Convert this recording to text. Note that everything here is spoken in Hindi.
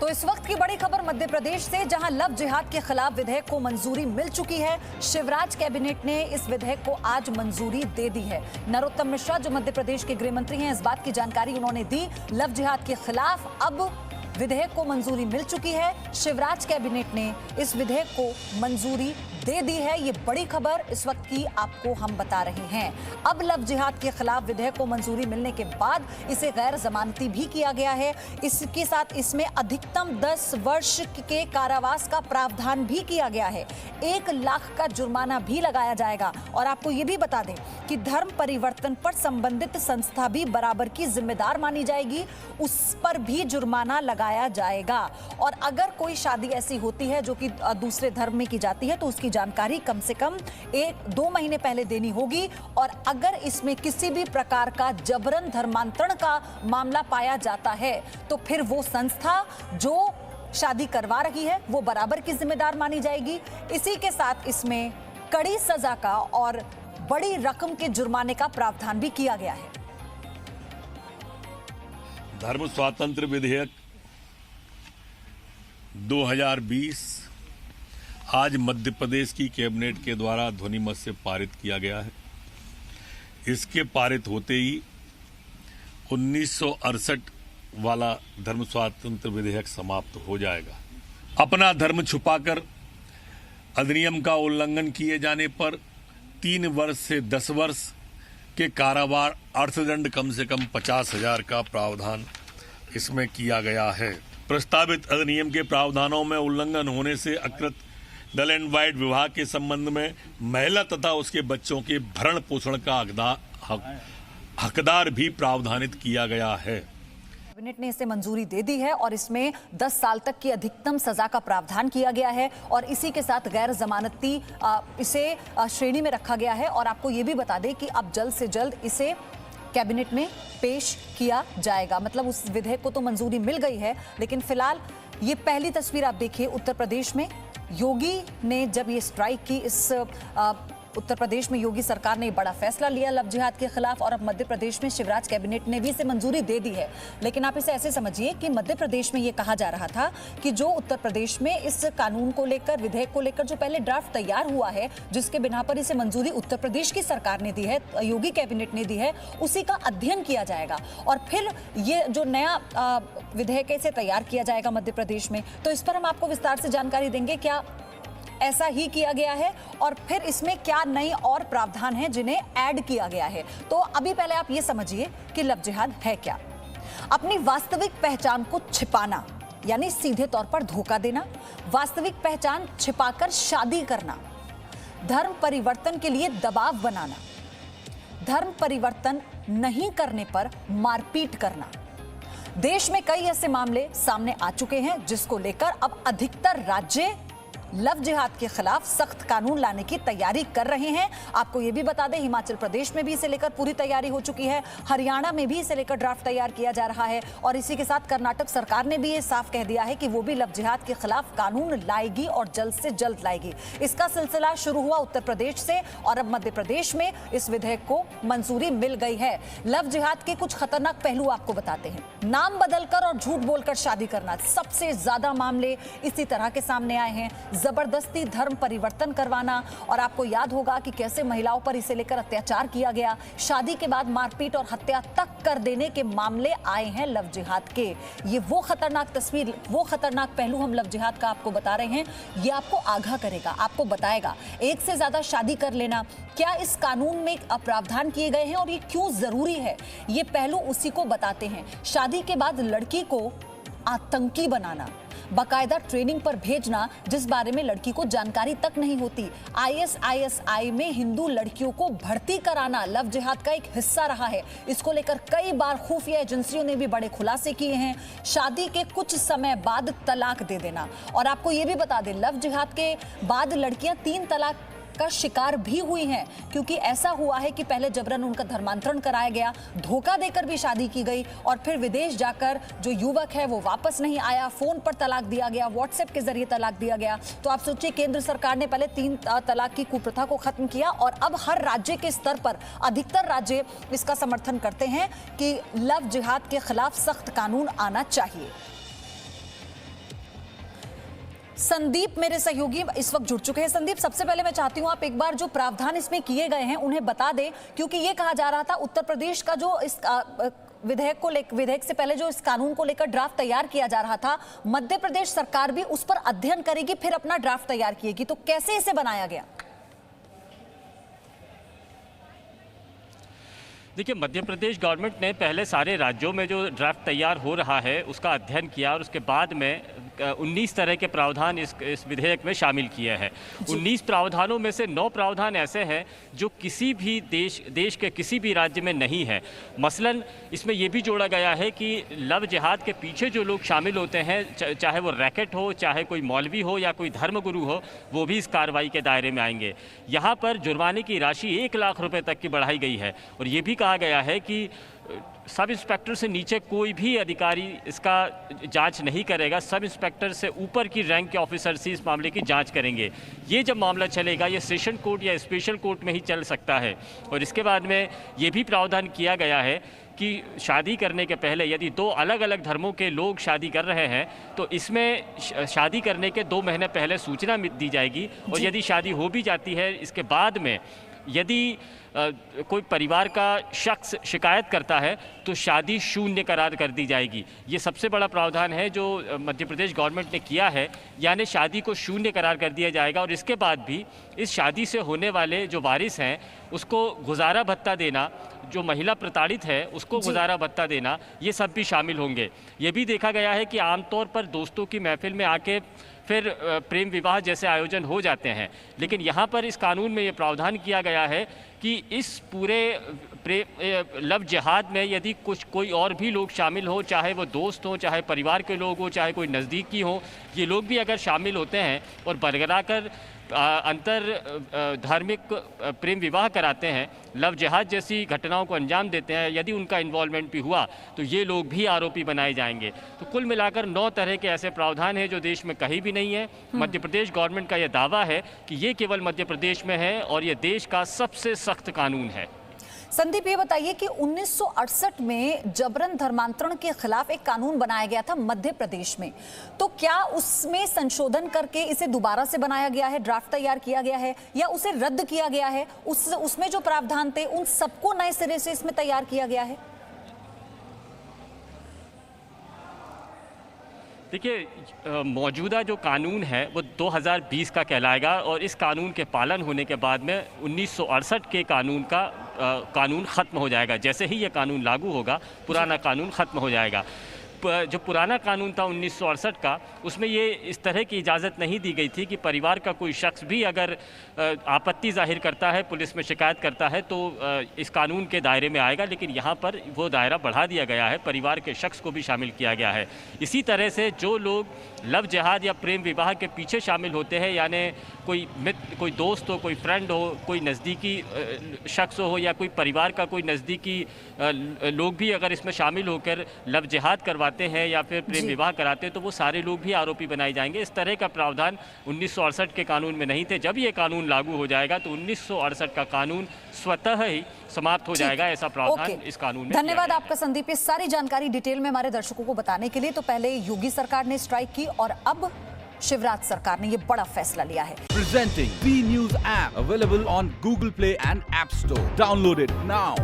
तो इस वक्त की बड़ी खबर मध्य प्रदेश से, जहां लव जिहाद के खिलाफ विधेयक को मंजूरी मिल चुकी है। शिवराज कैबिनेट ने इस विधेयक को आज मंजूरी दे दी है। नरोत्तम मिश्रा जो मध्य प्रदेश के गृह मंत्री हैं, इस बात की जानकारी उन्होंने दी। लव जिहाद के खिलाफ अब विधेयक को मंजूरी मिल चुकी है। शिवराज कैबिनेट ने इस विधेयक को मंजूरी दे दी है। ये बड़ी खबर इस वक्त की आपको हम बता रहे हैं। अब लव जिहाद के खिलाफ विधेयक को मंजूरी मिलने के बाद इसे गैर जमानती भी किया गया है। इसके साथ इसमें अधिकतम 10 वर्ष के कारावास का प्रावधान भी किया गया है। 1 लाख का जुर्माना भी लगाया जाएगा। और आपको ये भी बता दें कि धर्म परिवर्तन पर संबंधित संस्था भी बराबर की जिम्मेदार मानी जाएगी, उस पर भी जुर्माना लगाया जाएगा। और अगर कोई शादी ऐसी होती है जो कि दूसरे धर्म में की जाती है तो उसकी जानकारी कम से कम 1-2 महीने पहले देनी होगी। और अगर इसमें किसी भी प्रकार का जबरन धर्मांतरण का मामला पाया जाता है तो फिर वो संस्था जो शादी करवा रही है वो बराबर की जिम्मेदार मानी जाएगी। इसी के साथ इसमें कड़ी सजा का और बड़ी रकम के जुर्माने का प्रावधान भी किया गया है। धर्म स्वातंत्र विधेयक 2020 आज मध्य प्रदेश की कैबिनेट के द्वारा ध्वनिमत से पारित किया गया है। इसके पारित होते ही 1968 वाला धर्म स्वातंत्र विधेयक समाप्त हो जाएगा। अपना धर्म छुपाकर अधिनियम का उल्लंघन किए जाने पर 3 वर्ष से 10 वर्ष के कारावास, अर्थदंड कम से कम 50,000 का प्रावधान इसमें किया गया है। प्रस्तावित अधिनियम के प्रावधानों में उल्लंघन होने से अकृत डल एंड वाइट विवाह के संबंध में महिला तथा उसके बच्चों के भरण पोषण का हकदार भी प्रावधानित किया गया है। कैबिनेट ने इसे मंजूरी दे दी है और इसमें 10 साल तक की अधिकतम सजा का प्रावधान किया गया है। और इसी के साथ गैर जमानती इसे श्रेणी में रखा गया है। और आपको ये भी बता दें कि अब जल्द से जल्द इसे कैबिनेट में पेश किया जाएगा। मतलब उस विधेयक को तो मंजूरी मिल गई है, लेकिन फिलहाल ये पहली तस्वीर आप देखिए उत्तर प्रदेश में। योगी ने जब ये स्ट्राइक की, इस उत्तर प्रदेश में योगी सरकार ने बड़ा फैसला लिया लव जिहाद के खिलाफ। और अब मध्य प्रदेश में शिवराज कैबिनेट ने भी इसे मंजूरी दे दी है। लेकिन आप इसे ऐसे समझिए कि मध्य प्रदेश में ये कहा जा रहा था कि जो उत्तर प्रदेश में इस कानून को लेकर, विधेयक को लेकर जो पहले ड्राफ्ट तैयार हुआ है, जिसके बिना पर इसे मंजूरी उत्तर प्रदेश की सरकार ने दी है, योगी कैबिनेट ने दी है, उसी का अध्ययन किया जाएगा और फिर ये जो नया विधेयक है इसे तैयार किया जाएगा मध्य प्रदेश में। तो इस पर हम आपको विस्तार से जानकारी देंगे। क्या ऐसा ही किया गया है और फिर इसमें क्या नई और प्रावधान हैं जिन्हें ऐड किया गया है। तो अभी पहले आप ये समझिए कि लव जिहाद है क्या। अपनी वास्तविक पहचान को छिपाना, यानी सीधे तौर पर धोखा देना, वास्तविक पहचान छिपाकर शादी करना, धर्म परिवर्तन के लिए दबाव बनाना, धर्म परिवर्तन नहीं करने पर मारपीट करना। देश में कई ऐसे मामले सामने आ चुके हैं जिसको लेकर अब अधिकतर राज्य लव जिहाद के खिलाफ सख्त कानून लाने की तैयारी कर रहे हैं। आपको यह भी बता दें, हिमाचल प्रदेश में भी इसे लेकर पूरी तैयारी हो चुकी है, हरियाणा में भी इसे लेकर ड्राफ्ट तैयार किया जा रहा है। और इसी के साथ कर्नाटक सरकार ने भी ये साफ कह दिया है कि वो भी लव जिहाद के खिलाफ कानून लाएगी और जल्द से जल्द लाएगी। इसका सिलसिला शुरू हुआ उत्तर प्रदेश से और अब मध्य प्रदेश में इस विधेयक को मंजूरी मिल गई है। लव जिहाद के कुछ खतरनाक पहलू आपको बताते हैं। नाम बदलकर और झूठ बोलकर शादी करना, सबसे ज्यादा मामले इसी तरह के सामने आए हैं। जबरदस्ती धर्म परिवर्तन करवाना, और आपको याद होगा कि कैसे महिलाओं पर इसे लेकर अत्याचार किया गया, शादी के बाद मारपीट और हत्या तक कर देने के मामले आए हैं लव जिहाद के। ये वो खतरनाक तस्वीर, वो खतरनाक पहलू हम लव जिहाद का आपको बता रहे हैं। ये आपको आगाह करेगा, आपको बताएगा एक से ज्यादा शादी कर लेना क्या इस कानून में प्रावधान किए गए हैं और ये क्यों जरूरी है। ये पहलू उसी को बताते हैं। शादी के बाद लड़की को आतंकी बनाना, बाकायदा ट्रेनिंग पर भेजना जिस बारे में लड़की को जानकारी तक नहीं होती, ISI में हिंदू लड़कियों को भर्ती कराना लव जिहाद का एक हिस्सा रहा है। इसको लेकर कई बार खुफिया एजेंसियों ने भी बड़े खुलासे किए हैं। शादी के कुछ समय बाद तलाक दे देना, और आपको ये भी बता दें लव जिहाद के बाद लड़कियां 3 तलाक का शिकार भी हुई हैं, क्योंकि ऐसा हुआ है कि पहले जबरन उनका धर्मांतरण कराया गया, धोखा देकर भी शादी की गई और फिर विदेश जाकर जो युवक है वो वापस नहीं आया, फोन पर तलाक दिया गया, व्हाट्सएप के जरिए तलाक दिया गया। तो आप सोचिए, केंद्र सरकार ने पहले 3 तलाक की कुप्रथा को खत्म किया और अब हर राज्य के स्तर पर अधिकतर राज्य इसका समर्थन करते हैं कि लव जिहाद के खिलाफ सख्त कानून आना चाहिए। संदीप मेरे सहयोगी इस वक्त जुड़ चुके हैं। संदीप, सबसे पहले मैं चाहती हूं आप एक बार जो प्रावधान इसमें किए गए हैं उन्हें बता दें, क्योंकि ये कहा जा रहा था उत्तर प्रदेश का जो इस विधेयक से पहले जो इस कानून को लेकर ड्राफ्ट तैयार किया जा रहा था, मध्य प्रदेश सरकार भी उस पर अध्ययन करेगी, फिर अपना ड्राफ्ट तैयार किएगी, तो कैसे इसे बनाया गया? देखिए, मध्य प्रदेश गवर्नमेंट ने पहले सारे राज्यों में जो ड्राफ्ट तैयार हो रहा है उसका अध्ययन किया और उसके बाद में 19 तरह के प्रावधान इस विधेयक में शामिल किए हैं। 19 प्रावधानों में से 9 प्रावधान ऐसे हैं जो किसी भी देश के किसी भी राज्य में नहीं है। मसलन इसमें यह भी जोड़ा गया है कि लव जिहाद के पीछे जो लोग शामिल होते हैं, चाहे वो रैकेट हो, चाहे कोई मौलवी हो या कोई धर्मगुरु हो, वो भी इस कार्रवाई के दायरे में आएंगे। यहाँ पर जुर्माने की राशि 1 लाख रुपए तक की बढ़ाई गई है और ये भी कहा गया है कि सब इंस्पेक्टर से नीचे कोई भी अधिकारी इसका जांच नहीं करेगा, सब इंस्पेक्टर से ऊपर की रैंक के ऑफिसर से इस मामले की जांच करेंगे। ये जब मामला चलेगा ये सेशन कोर्ट या स्पेशल कोर्ट में ही चल सकता है। और इसके बाद में ये भी प्रावधान किया गया है कि शादी करने के पहले यदि 2 अलग अलग धर्मों के लोग शादी कर रहे हैं तो इसमें शादी करने के 2 महीने पहले सूचना दी जाएगी और यदि शादी हो भी जाती है इसके बाद में यदि कोई परिवार का शख्स शिकायत करता है तो शादी शून्य करार कर दी जाएगी। ये सबसे बड़ा प्रावधान है जो मध्य प्रदेश गवर्नमेंट ने किया है, यानी शादी को शून्य करार कर दिया जाएगा और इसके बाद भी इस शादी से होने वाले जो वारिस हैं उसको गुजारा भत्ता देना, जो महिला प्रताड़ित है उसको गुजारा भत्ता देना, ये सब भी शामिल होंगे। ये भी देखा गया है कि आमतौर पर दोस्तों की महफिल में आके फिर प्रेम विवाह जैसे आयोजन हो जाते हैं, लेकिन यहाँ पर इस कानून में ये प्रावधान किया गया है कि इस पूरे लव जिहाद में यदि कोई और भी लोग शामिल हो, चाहे वो दोस्त हो, चाहे परिवार के लोग हो, चाहे कोई नज़दीकी हो, ये लोग भी अगर शामिल होते हैं और बरकरार कर अंतर धार्मिक प्रेम विवाह कराते हैं, लव जिहाद जैसी घटनाओं को अंजाम देते हैं, यदि उनका इन्वॉल्वमेंट भी हुआ तो ये लोग भी आरोपी बनाए जाएंगे। तो कुल मिलाकर 9 तरह के ऐसे प्रावधान हैं जो देश में कहीं भी नहीं है। मध्य प्रदेश गवर्नमेंट का यह दावा है कि ये केवल मध्य प्रदेश में है और ये देश का सबसे सख्त कानून है। संदीप, ये बताइए कि 1968 में जबरन धर्मांतरण के खिलाफ एक कानून बनाया गया था मध्य प्रदेश में, तो क्या उसमें संशोधन करके इसे दोबारा से बनाया गया है, ड्राफ्ट तैयार किया गया है, या उसे रद्द किया गया है? उसमें जो प्रावधान थे उन सबको नए सिरे से इसमें तैयार किया गया है? देखिए, मौजूदा जो कानून है वो 2020 का कहलाएगा और इस कानून के पालन होने के बाद में 1968 के कानून ख़त्म हो जाएगा। जैसे ही ये कानून लागू होगा पुराना कानून ख़त्म हो जाएगा। जो पुराना कानून था 1968 का, उसमें ये इस तरह की इजाज़त नहीं दी गई थी कि परिवार का कोई शख्स भी अगर आपत्ति जाहिर करता है, पुलिस में शिकायत करता है तो इस कानून के दायरे में आएगा, लेकिन यहाँ पर वो दायरा बढ़ा दिया गया है, परिवार के शख्स को भी शामिल किया गया है। इसी तरह से जो लोग लव जिहाद या प्रेम विवाह के पीछे शामिल होते हैं, यानी कोई मित्र, कोई दोस्त हो, कोई फ्रेंड हो, कोई नज़दीकी शख्स हो या कोई परिवार का कोई नज़दीकी लोग भी अगर इसमें शामिल होकर लव जिहाद करवाते हैं या फिर प्रेम विवाह कराते हैं तो वो सारे लोग भी आरोपी बनाए जाएंगे। इस तरह का प्रावधान 1968 के कानून में नहीं थे। जब ये कानून लागू हो जाएगा तो 1968 का कानून स्वतः ही समाप्त हो जाएगा। ऐसा प्रावधान इस कानून में। धन्यवाद आपका संदीप, इस सारी जानकारी डिटेल में हमारे दर्शकों को बताने के लिए। तो पहले योगी सरकार ने स्ट्राइक की और अब शिवराज सरकार ने ये बड़ा फैसला लिया है। Presenting V News app available on Google Play and App Store. Download it now.